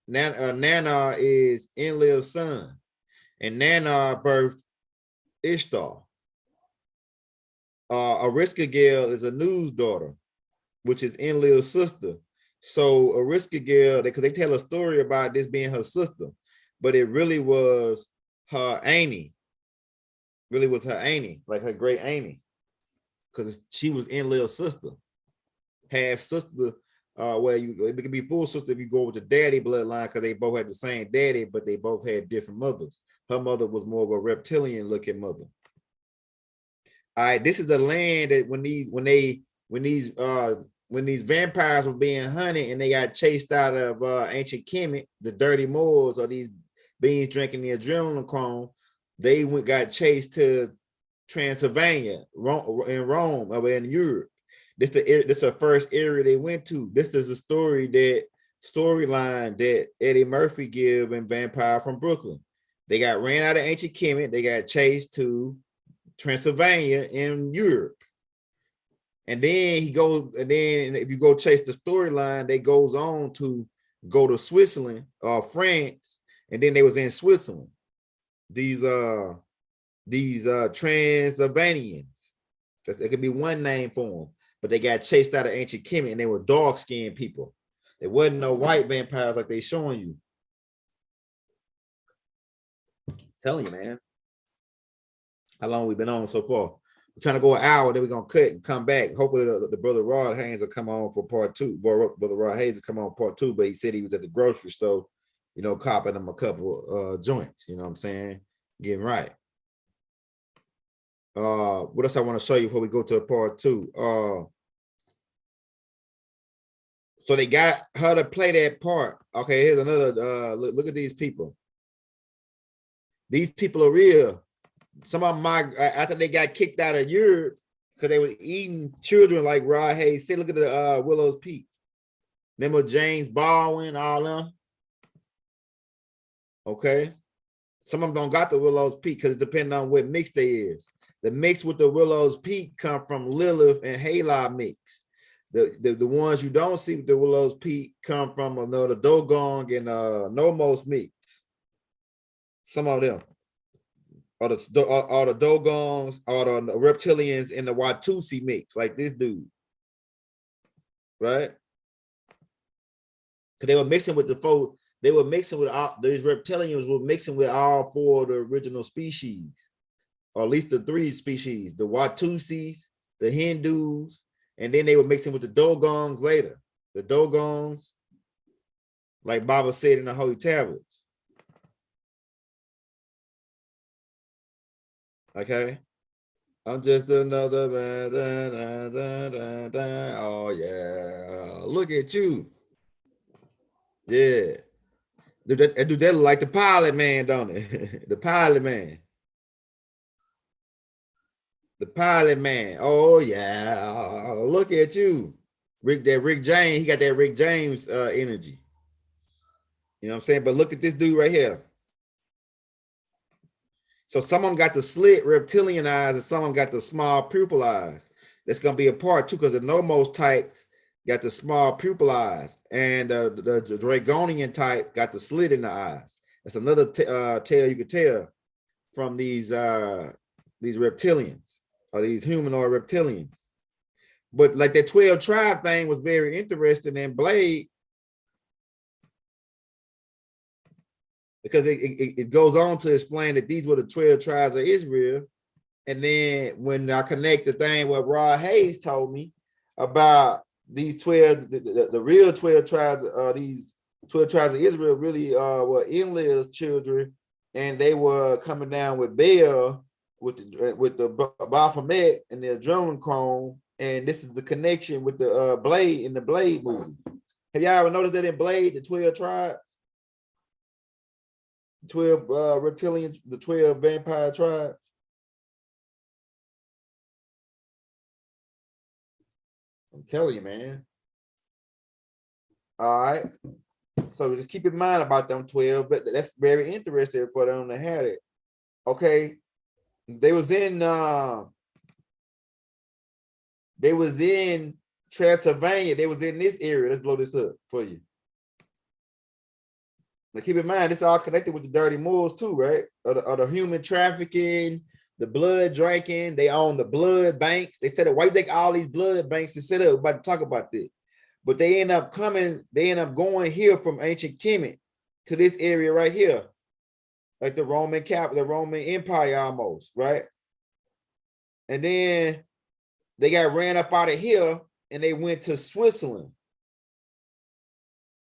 B: Nana is Enlil's son, and Nana birthed Ishtar. Ariska Gale is a news daughter, which is Enlil's sister. So Ariska Gale, because they tell a story about this being her sister, but it really was her auntie. Really was her auntie, like her great auntie, because she was Enlil's sister, half sister. Where it could be full sister if you go with the daddy bloodline, because they both had the same daddy, but they both had different mothers. Her mother was more of a reptilian looking mother. All right, this is the land that when these vampires were being hunted and they got chased out of ancient Kemet, the dirty Moors, or these beings drinking the adrenaline chrome, they got chased to Transylvania, in Rome, or in Europe. This the first area they went to. This is a storyline that Eddie Murphy give in Vampire from Brooklyn. They got ran out of ancient Kemet. They got chased to Transylvania in Europe. And then if you go chase the storyline, they goes on to go to Switzerland or France, and then they was in Switzerland. These Transylvanians. There could be one name for them, but they got chased out of ancient Kemet, and they were dark-skinned people. There wasn't no white vampires like they showing you. I'm telling you, man. How long we been on so far? We're trying to go an hour, then we're gonna cut and come back. Hopefully the brother Rod Haynes will come on for part two. Brother Rod Haynes will come on part two, but he said he was at the grocery store, copping them a couple joints, you know what I'm saying? Getting right. What else I want to show you before we go to part two? So they got her to play that part. Okay, here's another look at these people. These people are real. Some of them, after they got kicked out of Europe because they were eating children, like Rod Hayes said. Look at the Willow's Peak. Remember James Baldwin, all them. Okay, some of them don't got the Willow's Peak because it depends on what mix they is. The mix with the Willow's Peak come from Lilith and Hala mix. The ones you don't see with the Willow's Peak come from the Dogon and Nomos mix. Some of them. Or the Dogons, or the Reptilians in the Watusi mix, like this dude, right? Because they were mixing with they were mixing with all these reptilians were mixing with all four of the original species, or at least the three species, the Watusis, the Hindus, and then they were mixing with the Dogons later. The Dogons, like Baba said in the Holy Tablets. Okay. I'm just another man. Oh yeah. Look at you. Yeah. Do that look like the pilot man, don't it? The pilot man. The pilot man. Oh yeah. Look at you. Rick James, he got that Rick James energy. You know what I'm saying? But look at this dude right here. So some of them got the slit reptilian eyes and some of them got the small pupil eyes. That's going to be a part too, because the Nomos types got the small pupil eyes, and the Dragonian type got the slit in the eyes. That's another tale you could tell from these reptilians, or these humanoid reptilians. But like that 12 tribe thing was very interesting in Blade, because it goes on to explain that these were the 12 tribes of Israel. And then when I connect the thing what Rod Hayes told me about these 12, the real 12 tribes, these 12 tribes of Israel really were Enlil's children, and they were coming down with Baal, with the Baphomet and the adrenaline chrome. And this is the connection with the Blade in the Blade movie. Have y'all ever noticed that in Blade, the 12 tribes? 12 reptilians, the 12 vampire tribes. I'm telling you, man. All right. So just keep in mind about them 12. But that's very interesting for them to have it. Okay. They was in Transylvania. They was in this area. Let's blow this up for you. Now keep in mind, this is all connected with the dirty Moors too, right? Or the human trafficking, the blood drinking. They own the blood banks. They set up, why you think all these blood banks are set up? We're about to talk about this. But they end up going here from ancient Kemet to this area right here. Like the Roman capital, the Roman Empire almost, right? And then they got ran up out of here and they went to Switzerland.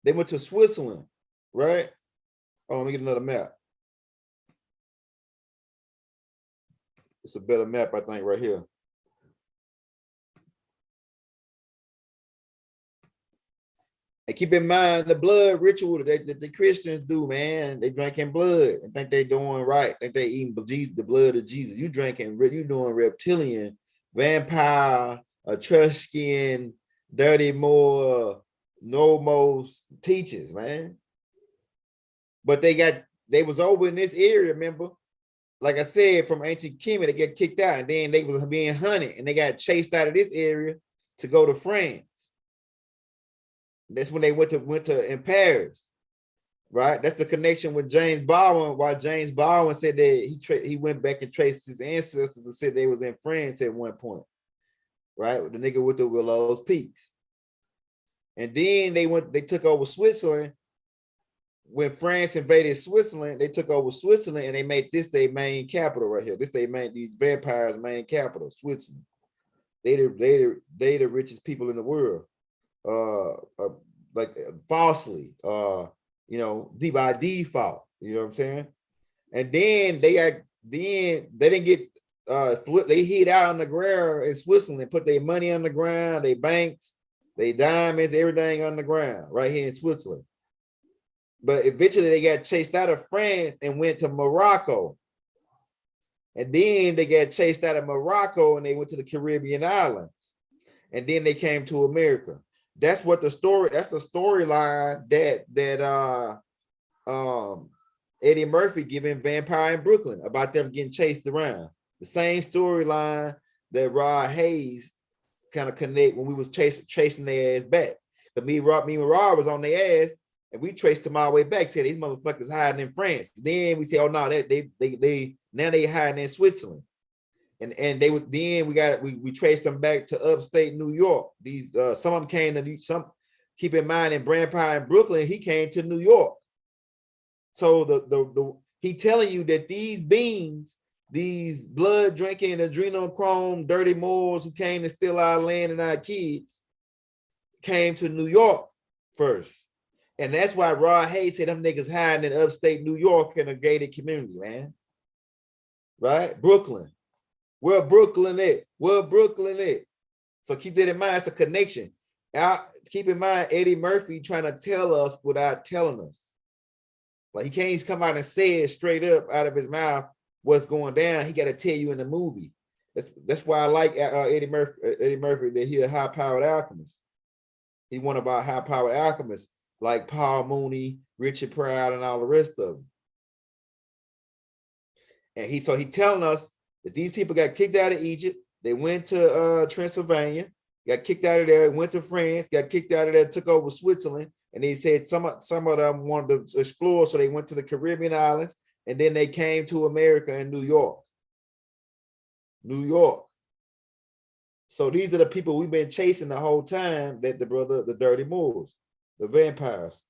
B: They went to Switzerland. Right? Oh, let me get another map. It's a better map, I think, right here. And keep in mind the blood ritual that the Christians do, man. They drinking blood and think they doing right. Think they eating the blood of Jesus. You doing reptilian, vampire, Etruscan, dirty Moor, Nomos teachers, man. But they was over in this area, remember? Like I said, from ancient Kemet, they get kicked out, and then they was being hunted, and they got chased out of this area to go to France. That's when they went to in Paris, right? That's the connection with James Baldwin. Why James Baldwin said that he went back and traced his ancestors and said they was in France at one point, right? The nigga with the Willows Peaks, and then they took over Switzerland. When France invaded Switzerland, they took over Switzerland and they made this their main capital right here. These vampires' main capital, Switzerland. They the richest people in the world. Like falsely, D by default. You know what I'm saying? And then they didn't get they hid out on the ground in Switzerland, put their money on the ground, their banks, their diamonds, everything on the ground right here in Switzerland. But eventually they got chased out of France and went to Morocco. And then they got chased out of Morocco and they went to the Caribbean islands. And then they came to America. That's the storyline that Eddie Murphy giving Vampire in Brooklyn about them getting chased around. The same storyline that Rod Hayes kind of connect when we was chasing their ass back. But me and Rod was on their ass. And we traced them all the way back. Said these motherfuckers hiding in France. Then we say, oh no, they hiding in Switzerland. And we traced them back to upstate New York. These some of them came to keep in mind in Vampire in Brooklyn, he came to New York. So he telling you that these beings, these blood drinking, adrenochrome, dirty Moors who came to steal our land and our kids, came to New York first. And that's why Rod Hayes said them niggas hiding in upstate New York in a gated community, man. Right? Brooklyn. Where Brooklyn at? Where Brooklyn at? So keep that in mind. It's a connection. Keep in mind, Eddie Murphy trying to tell us without telling us. Like he can't come out and say it straight up out of his mouth what's going down. He got to tell you in the movie. That's why I like Eddie Murphy, that he a high-powered alchemist. He one of our high-powered alchemists, like Paul Mooney, Richard Pryor, and all the rest of them. And he telling us that these people got kicked out of Egypt. They went to Transylvania, got kicked out of there, went to France, got kicked out of there, took over Switzerland. And he said some of them wanted to explore, so they went to the Caribbean islands, and then they came to America and New York. New York. So these are the people we've been chasing the whole time, that the dirty Moors, the vampires.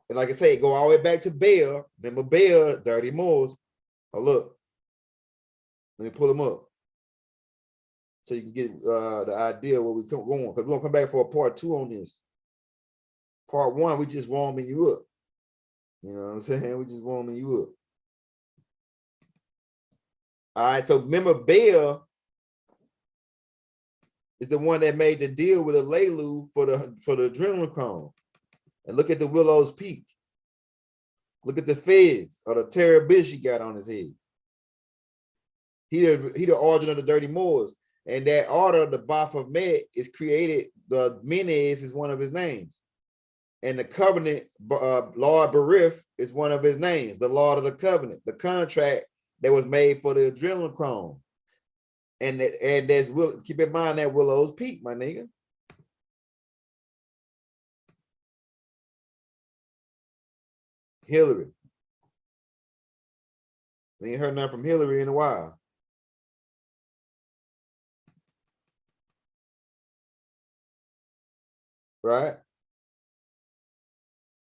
B: And like I say, go all the way back to Bell. Remember Bell, dirty Moors. Oh, look. Let me pull them up so you can get the idea where we're going. Because we're going to come back for a part 2 on this. Part 1, we just warming you up. You know what I'm saying? We just warming you up. All right, so remember Bell is the one that made the deal with Alelu for the adrenochrome. And look at the Willow's Peak. Look at the fez or the Terror-Bish he got on his head. He the origin of the dirty Moors. And that order, the Baphomet, is created, the Menez is one of his names. And the covenant, Lord Barif, is one of his names, the Lord of the Covenant, the contract that was made for the adrenochrome. And there's keep in mind that Willow's Peak, my nigga. Hillary. We ain't heard nothing from Hillary in a while. Right?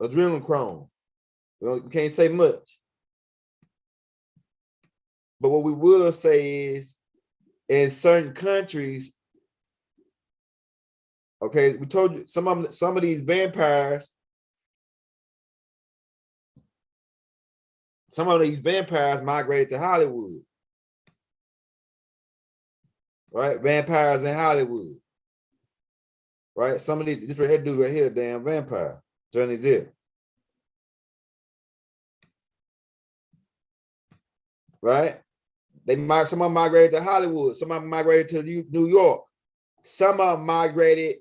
B: Adrenochrome. We can't say much. But what we will say is, in certain countries, okay, we told you some of these vampires, migrated to Hollywood. Right? Vampires in Hollywood. Right? Some of these, this dude right here, damn vampire, Johnny Depp. Right? Some of them migrated to Hollywood. Some of them migrated to New York. Some of them migrated,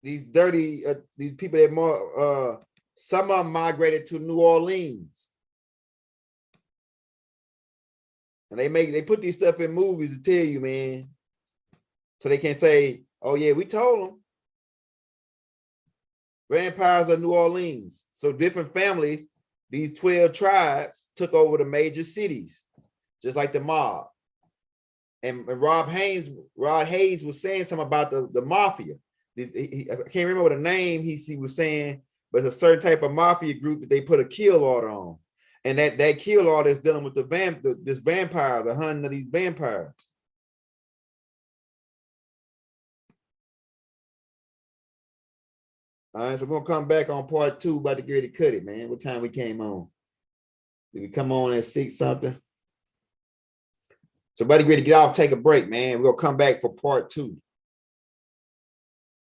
B: these dirty, these people that more, some of them migrated to New Orleans. And they put these stuff in movies to tell you, man. So they can say, oh yeah, we told them. Vampires of New Orleans. So different families, these 12 tribes took over the major cities, just like the mob. And Rod Hayes was saying something about the mafia. I can't remember the name he was saying, but it's a certain type of mafia group that they put a kill order on. And that kill order is dealing with this vampire, the hunting of these vampires. All right, so we're gonna come back on part 2, about to get ready to cut it, man. What time we came on? Did we come on at 6 something? So about to get ready to get off, take a break, man. We're gonna come back for part 2.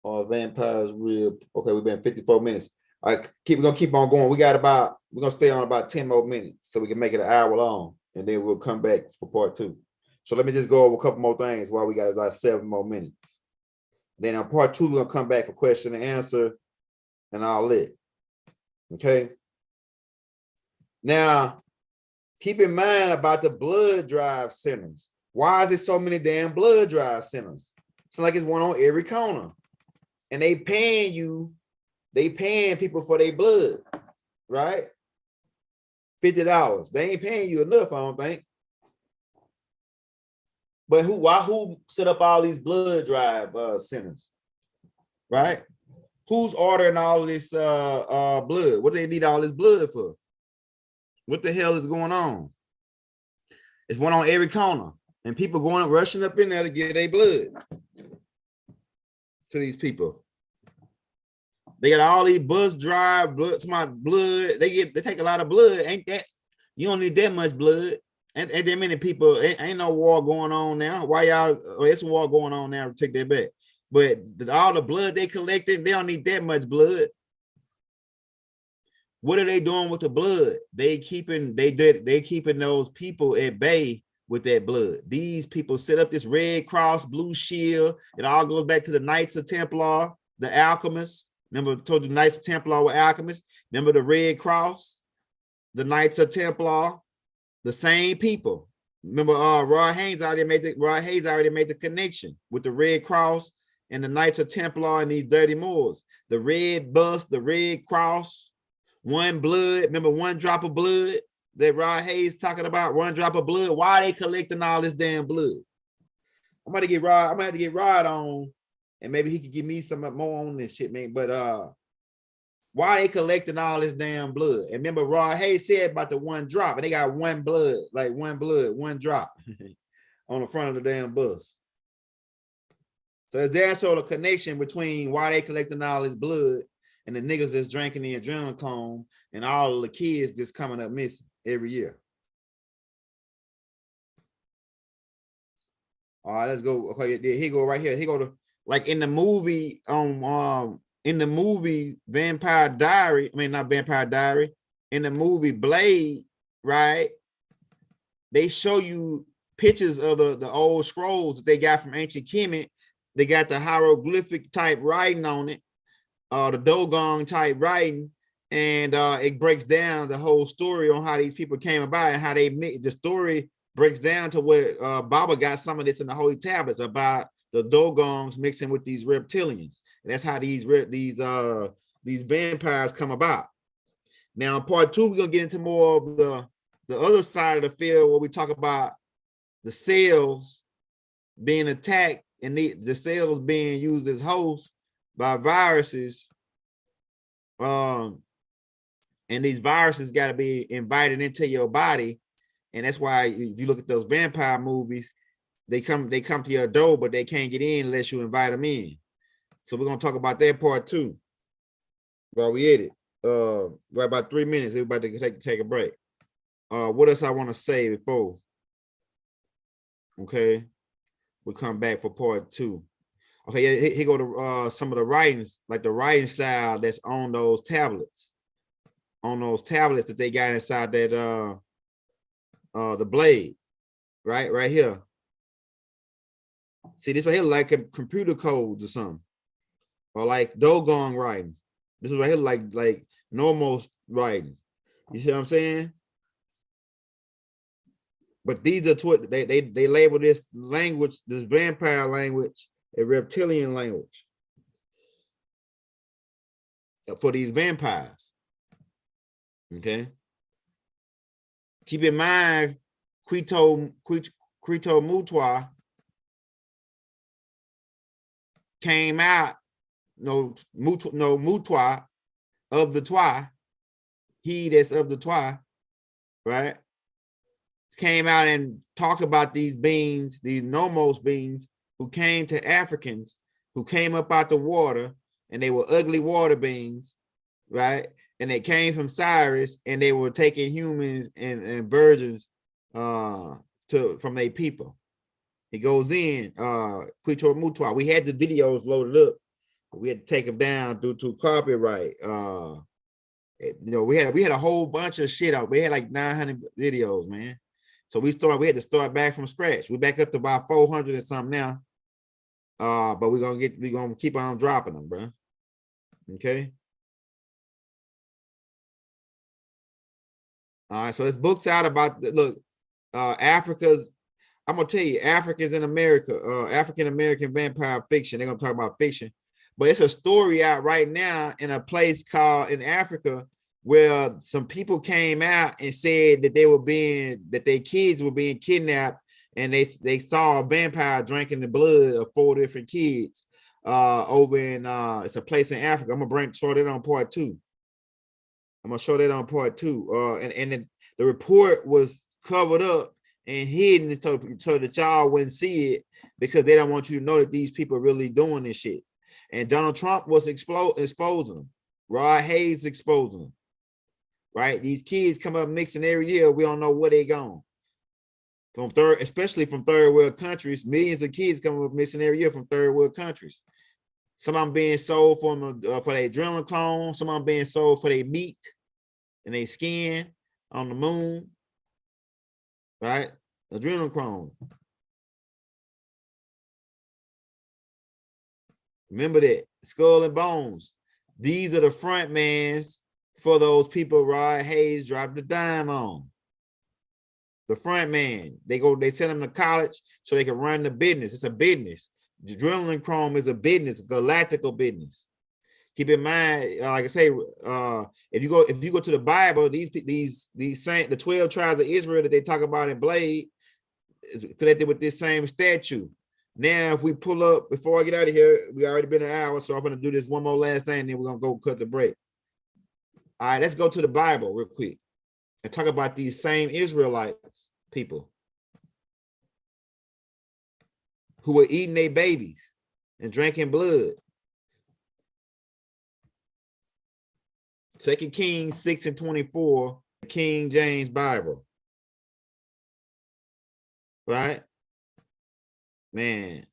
B: Vampires real. Okay, we've been 54 minutes. All right, we're gonna keep on going. We're gonna stay on about 10 more minutes so we can make it an hour long, and then we'll come back for part 2. So let me just go over a couple more things while we got like 7 more minutes. Then on part 2, we're gonna come back for question and answer and all that. Okay. Now, keep in mind about the blood drive centers. Why is it so many damn blood drive centers? It's like it's one on every corner. And they paying people for their blood, right? $50. They ain't paying you enough, I don't think. But who set up all these blood drive centers, right? Who's ordering all this blood? What do they need all this blood for?
C: What the hell is going on? It's one on every corner, and people going rushing up in there to get their blood to these people. They got all these bus drive blood to my blood. They take a lot of blood. Ain't that you don't need that much blood? Ain't that many people? Ain't no war going on now. Why y'all? Oh, it's a war going on now. Take that back. But all the blood they collected, they don't need that much blood. What are they doing with the blood? They keeping those people at bay with that blood. These people set up this red cross, blue shield. It all goes back to the Knights of Templar, the alchemists. Remember, I told you Knights of Templar were alchemists. Remember the red cross, the Knights of Templar, the same people. Remember, Rod Hayes already made the connection with the red cross and the Knights of Templar and these dirty Moors. The red bust, the red cross, one blood. Remember, one drop of blood that Rod Hayes talking about. One drop of blood. Why are they collecting all this damn blood? I'm gonna have to get Rod on, and maybe he could give me some more on this shit, man. But why are they collecting all this damn blood? And remember, Rod Hayes said about the one drop, and they got one blood, one drop on the front of the damn bus. So is there sort of connection between why they collecting all this blood and the niggas that's drinking the adrenaline cone and all of the kids that's coming up missing every year? All right, let's go. Okay, he go right here. He go to like in the movie Vampire Diary. I mean, not Vampire Diary. In the movie Blade, right? They show you pictures of the old scrolls that they got from ancient Kemet. They got the hieroglyphic type writing on it, the Dogon type writing, and it breaks down the whole story on how these people came about and how they made the story breaks down to where Baba got some of this in the holy tablets about the Dogons mixing with these reptilians. And that's how these vampires come about. Now, in part 2, we're gonna get into more of the other side of the field where we talk about the cells being attacked and the cells being used as hosts by viruses. And these viruses got to be invited into your body. And that's why if you look at those vampire movies, they come to your door, but they can't get in unless you invite them in. So we're gonna talk about that part 2 while we edit. Right about 3 minutes. Everybody take a break. What else I want to say before? Okay, we come back for part 2. Okay, he go to some of the writings, like the writing style that's on those tablets that they got inside that the blade, right here. See this right here, like computer codes or something, or like Dogon writing. This is right here, like normal writing. You see what I'm saying? But these are they label this language, this vampire language, a reptilian language for these vampires. Okay. Keep in mind, Quito Mutwa came out, Mutwa of the Twa, he that's of the Twa, right? Came out and talked about these beings, these nomos beings who came to Africans, who came up out the water, and they were ugly water beings, right? And they came from Cyrus, and they were taking humans and virgins from their people. He goes in, Quito Mutwa. We had the videos loaded up, but we had to take them down due to copyright. We had a whole bunch of shit out. We had like 900 videos, man. So we had to start back from scratch. We're back up to about 400 and something now. But we're gonna keep on dropping them, bro. Okay. All right, so it's books out about Africa's. I'm gonna tell you, Africans in America, African American vampire fiction. They're gonna talk about fiction, but it's a story out right now in a place called in Africa where some people came out and said that their kids were being kidnapped, and they saw a vampire drinking the blood of 4 different kids over in it's a place in Africa. I'm gonna show that on part 2. And the the report was covered up and hidden so that y'all wouldn't see it, because they don't want you to know that these people are really doing this shit. And Donald Trump was exposing them. Rod Hayes exposing them. Right? These kids come up mixing every year. We don't know where they going. Especially from third world countries, millions of kids come up missing every year from third world countries. Some of them being sold for their adrenaline clone. Some of them being sold for their meat and their skin on the moon. Right? Adrenaline clone. Remember that. Skull and bones. These are the front mans for those people Rod Hayes dropped the dime on. The front man. They send them to college so they can run the business. It's a business. The adrenaline chrome is a business, a galactical business. Keep in mind, like I say, if you go to the Bible, these the 12 tribes of Israel that they talk about in Blade is connected with this same statue. Now, if we pull up, before I get out of here, we already been an hour, so I'm going to do this one more last thing, and then we're going to go cut the break. All right, let's go to the Bible real quick and talk about these same Israelites people who were eating their babies and drinking blood. 2 Kings 6:24, King James Bible. Right? Man.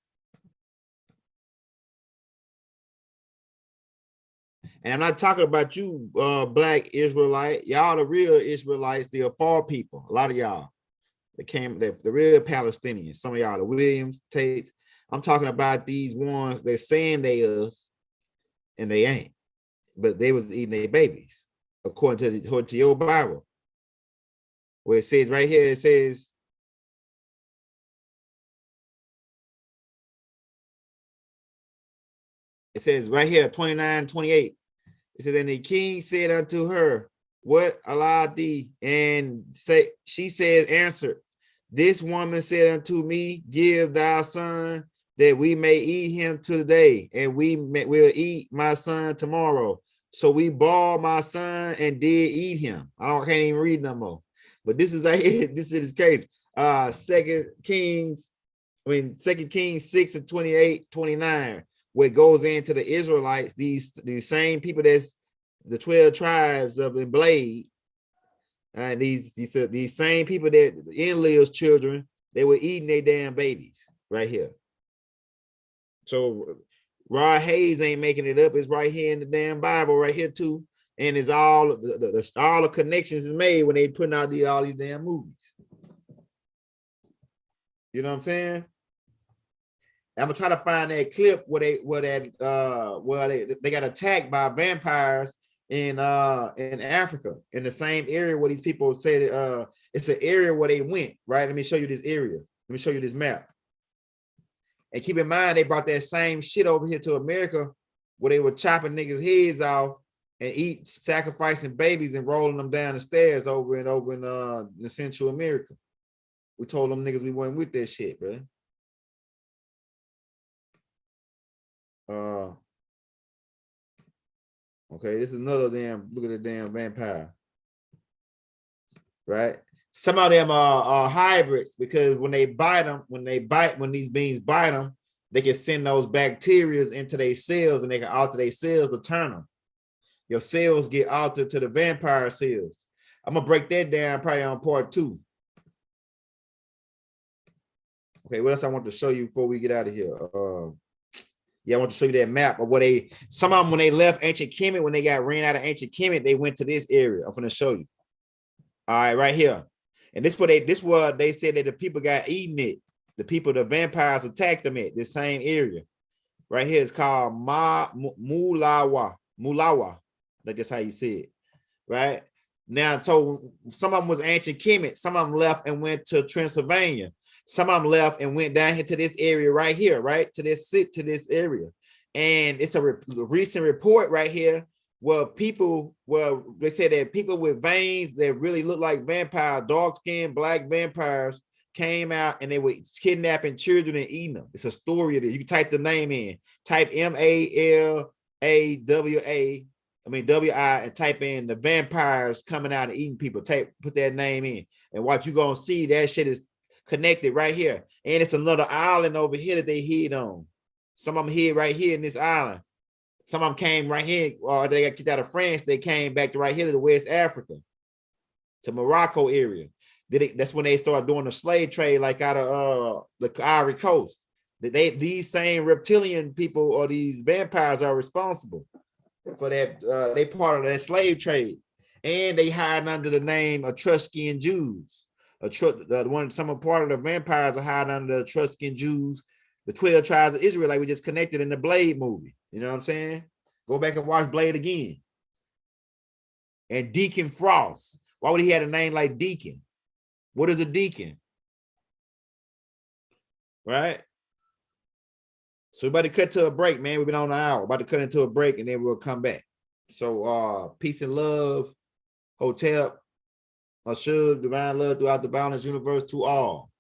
C: And I'm not talking about you, black Israelite. Y'all the real Israelites, the Afar people. A lot of y'all. The real Palestinians. Some of y'all, the Williams, Tates. I'm talking about these ones they're saying they us, and they ain't. But they was eating their babies, according to your Bible. Where it says right here, it says, right here, 29-28. It says, and the king said unto her, what allowed thee? And she said, answered, this woman said unto me, give thy son that we may eat him today, and will eat my son tomorrow. So we bought my son and did eat him. I can't even read no more. But this is this is case. 2 Kings 6:28-29, where it goes into the Israelites, these same people that's the 12 tribes of the Blade. These same people that Enlil's children, they were eating their damn babies right here. So Rod Hayes ain't making it up. It's right here in the damn Bible, right here too. And it's all the connections is made when they putting out all these damn movies. You know what I'm saying? I'm gonna try to find that clip where they got attacked by vampires in Africa, in the same area where these people say that it's an area where they went, right? Let me show you this area. Let me show you this map. And keep in mind, they brought that same shit over here to America, where they were chopping niggas' heads off and sacrificing babies and rolling them down the stairs over in Central America. We told them niggas we weren't with that shit, bro. Okay, this is another look at the damn vampire. Right? Some of them are hybrids, because when these beings bite them, they can send those bacteria into their cells, and they can alter their cells to turn them. Your cells get altered to the vampire cells. I'm gonna break that down probably on part 2. Okay, what else I want to show you before we get out of here? I want to show you that map of where some of them, when they left ancient Kemet, when they got ran out of ancient Kemet, they went to this area. I'm gonna show you. All right, right here. And this what they said that the people got eaten it. The vampires attacked them at this same area. Right here, it's called Mulawa. That's how you say it. Right? Now, so some of them was ancient Kemet. Some of them left and went to Transylvania. Some of them left and went down here to this area right here, right? To this area. And it's a recent report right here where they said that people with veins that really look like vampire, dark-skinned black vampires came out and they were kidnapping children and eating them. It's a story of this. You can type the name in. Type MALAWA WI, and type in the vampires coming out and eating people. Put that name in, and what you gonna see, that shit is connected right here. And it's another island over here that they hid on. Some of them hid right here in this island. Some of them came right here, or they got kicked out of France. They came back to right here to West Africa, to Morocco area. That's when they started doing the slave trade, like out of the Ivory Coast. These same reptilian people or these vampires are responsible for that. They part of that slave trade, and they hide under the name Etruscan Jews. Some part of the vampires are hiding under the Etruscan Jews, the 12 tribes of Israel, like we just connected in the Blade movie. You know what I'm saying? Go back and watch Blade again. And Deacon Frost. Why would he have a name like Deacon? What is a deacon? Right? So we're about to cut to a break, man. We've been on an hour. About to cut into a break, and then we'll come back. So peace and love, Hotel, Ashur, divine love throughout the boundless universe to all.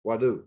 C: Wadu.